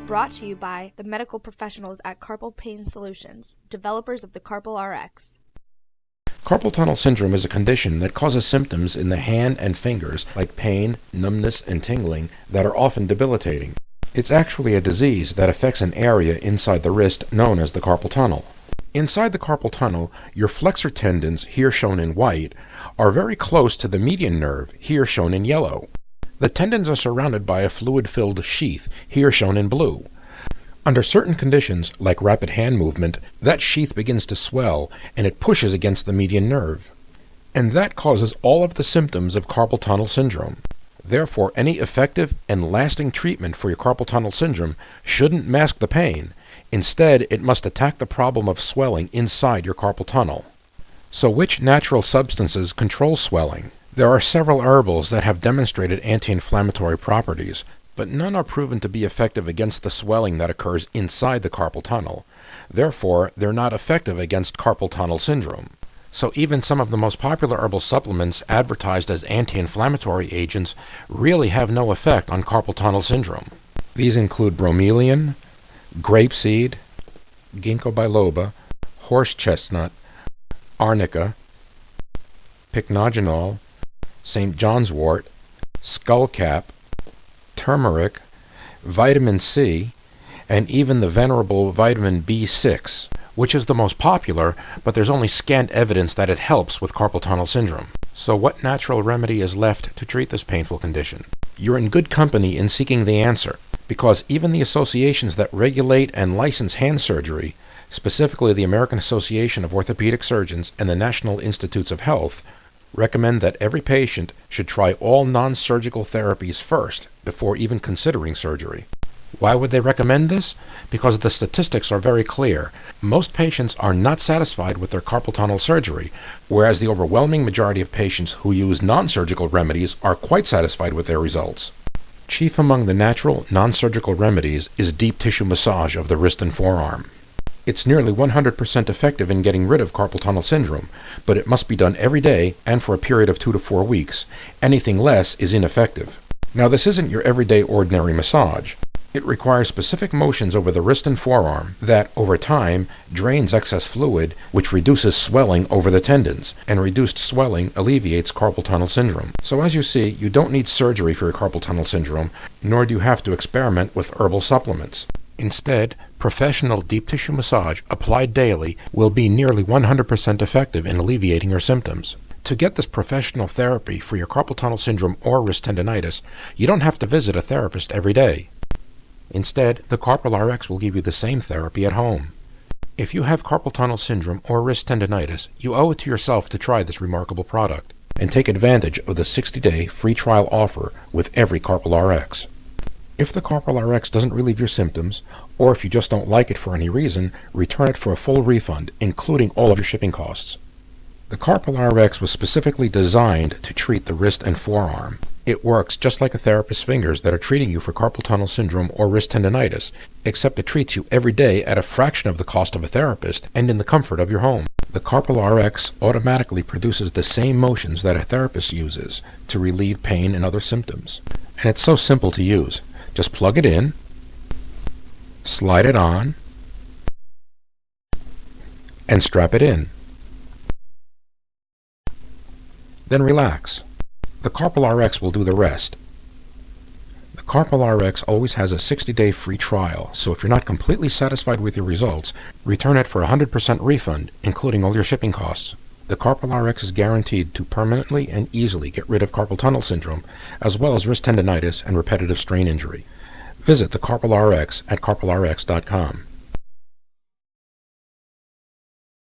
Brought to you by the medical professionals at Carpal Pain Solutions, developers of the Carpal RX. Carpal tunnel syndrome is a condition that causes symptoms in the hand and fingers like pain, numbness, and tingling that are often debilitating. It's actually a disease that affects an area inside the wrist known as the carpal tunnel. Inside the carpal tunnel, your flexor tendons, here shown in white, are very close to the median nerve, here shown in yellow. The tendons are surrounded by a fluid-filled sheath, here shown in blue. Under certain conditions, like rapid hand movement, that sheath begins to swell and it pushes against the median nerve. And that causes all of the symptoms of carpal tunnel syndrome. Therefore, any effective and lasting treatment for your carpal tunnel syndrome shouldn't mask the pain. Instead, it must attack the problem of swelling inside your carpal tunnel. So which natural substances control swelling? There are several herbals that have demonstrated anti-inflammatory properties, but none are proven to be effective against the swelling that occurs inside the carpal tunnel. Therefore, they're not effective against carpal tunnel syndrome. So even some of the most popular herbal supplements advertised as anti-inflammatory agents really have no effect on carpal tunnel syndrome. These include bromelain, grapeseed, ginkgo biloba, horse chestnut, arnica, pycnogenol, St. John's wort, skullcap, turmeric, vitamin C, and even the venerable vitamin B6, which is the most popular, but there's only scant evidence that it helps with carpal tunnel syndrome. So what natural remedy is left to treat this painful condition? You're in good company in seeking the answer, because even the associations that regulate and license hand surgery, specifically the American Association of Orthopedic Surgeons and the National Institutes of Health, recommend that every patient should try all non-surgical therapies first before even considering surgery. Why would they recommend this? Because the statistics are very clear. Most patients are not satisfied with their carpal tunnel surgery, whereas the overwhelming majority of patients who use non-surgical remedies are quite satisfied with their results. Chief among the natural, non-surgical remedies is deep tissue massage of the wrist and forearm. It's nearly 100% effective in getting rid of carpal tunnel syndrome, but it must be done every day and for a period of 2 to 4 weeks. Anything less is ineffective. Now, this isn't your everyday ordinary massage. It requires specific motions over the wrist and forearm that, over time, drains excess fluid, which reduces swelling over the tendons, and reduced swelling alleviates carpal tunnel syndrome. So as you see, you don't need surgery for your carpal tunnel syndrome, nor do you have to experiment with herbal supplements. Instead, professional deep tissue massage applied daily will be nearly 100% effective in alleviating your symptoms. To get this professional therapy for your carpal tunnel syndrome or wrist tendonitis, you don't have to visit a therapist every day. Instead, the Carpal RX will give you the same therapy at home. If you have carpal tunnel syndrome or wrist tendonitis, you owe it to yourself to try this remarkable product and take advantage of the 60-day free trial offer with every Carpal RX. If the Carpal RX doesn't relieve your symptoms, or if you just don't like it for any reason, return it for a full refund, including all of your shipping costs. The Carpal RX was specifically designed to treat the wrist and forearm. It works just like a therapist's fingers that are treating you for carpal tunnel syndrome or wrist tendonitis, except it treats you every day at a fraction of the cost of a therapist and in the comfort of your home. The Carpal RX automatically produces the same motions that a therapist uses to relieve pain and other symptoms. And it's so simple to use. Just plug it in, slide it on, and strap it in. Then relax. The Carpal RX will do the rest. The Carpal RX always has a 60-day free trial, so if you're not completely satisfied with your results, return it for a 100% refund, including all your shipping costs. The Carpal RX is guaranteed to permanently and easily get rid of carpal tunnel syndrome, as well as wrist tendonitis and repetitive strain injury. Visit the Carpal RX at carpalrx.com.